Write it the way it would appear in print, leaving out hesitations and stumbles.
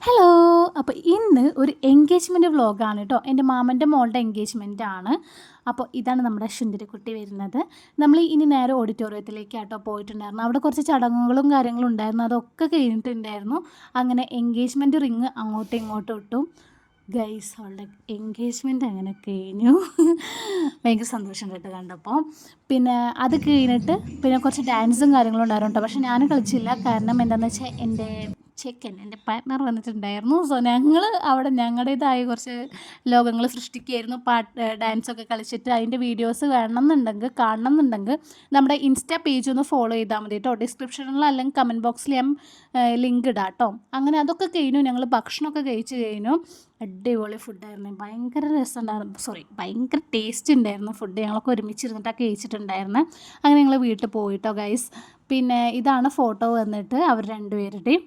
Hello. അപ്പോൾ ഇന്ന് ഒരു എൻഗേജ്മെൻറ്റ് വ്ളോഗാണ് കേട്ടോ. എൻ്റെ മാമൻ്റെ മോളുടെ എൻഗേജ്മെൻറ്റാണ്. അപ്പോൾ ഇതാണ് നമ്മുടെ സുന്ദരിക്കുട്ടി വരുന്നത്. നമ്മൾ ഇനി നേരെ ഓഡിറ്റോറിയത്തിലേക്കാട്ടോ പോയിട്ടുണ്ടായിരുന്നു. അവിടെ കുറച്ച് ചടങ്ങുകളും കാര്യങ്ങളും ഉണ്ടായിരുന്നു. അതൊക്കെ കഴിഞ്ഞിട്ടുണ്ടായിരുന്നു. അങ്ങനെ എൻഗേജ്മെൻറ്റ് റിങ് അങ്ങോട്ടും ഇങ്ങോട്ടും ഇട്ടു. ഗൈസ്, അവളുടെ എൻഗേജ്മെൻറ്റ് അങ്ങനെ കഴിഞ്ഞു. ഭയങ്കര സന്തോഷം കേട്ടോ കണ്ടപ്പോൾ. പിന്നെ അത് കഴിഞ്ഞിട്ട് പിന്നെ കുറച്ച് ഡാൻസും കാര്യങ്ങളും ഉണ്ടായിരുന്നു കേട്ടോ. പക്ഷേ ഞാൻ കളിച്ചില്ല. കാരണം എന്താണെന്ന് വെച്ചാൽ എൻ്റെ പാർട്ട്ണർ വന്നിട്ടുണ്ടായിരുന്നു. സോ ഞങ്ങൾ അവിടെ ഞങ്ങളുടേതായ കുറച്ച് ലോകങ്ങൾ സൃഷ്ടിക്കുകയായിരുന്നു. ഡാൻസൊക്കെ കളിച്ചിട്ട്. അതിൻ്റെ വീഡിയോസ് കാണണമെന്നുണ്ടെങ്കിൽ നമ്മുടെ ഇൻസ്റ്റാ പേജ് ഒന്ന് ഫോളോ ചെയ്താൽ മതി കേട്ടോ. ഡിസ്ക്രിപ്ഷനിൽ അല്ലെങ്കിൽ കമൻറ്റ് ബോക്സിൽ ഞാൻ ലിങ്ക് ഇടാം കേട്ടോ. അങ്ങനെ അതൊക്കെ കഴിഞ്ഞു. ഞങ്ങൾ ഭക്ഷണമൊക്കെ കഴിച്ച് കഴിഞ്ഞു. അടിപൊളി ഫുഡായിരുന്നു. ഭയങ്കര രസമുണ്ടായിരുന്നു. ഭയങ്കര ടേസ്റ്റ് ഉണ്ടായിരുന്നു ഫുഡ്. ഞങ്ങളൊക്കെ ഒരുമിച്ചിരുന്നിട്ടൊക്കെ കഴിച്ചിട്ടുണ്ടായിരുന്നു. അങ്ങനെ ഞങ്ങൾ വീട്ടിൽ പോയിട്ടോ ഗൈസ്. പിന്നെ ഇതാണ് ഫോട്ടോ വന്നിട്ട് അവർ രണ്ടുപേരുടെയും.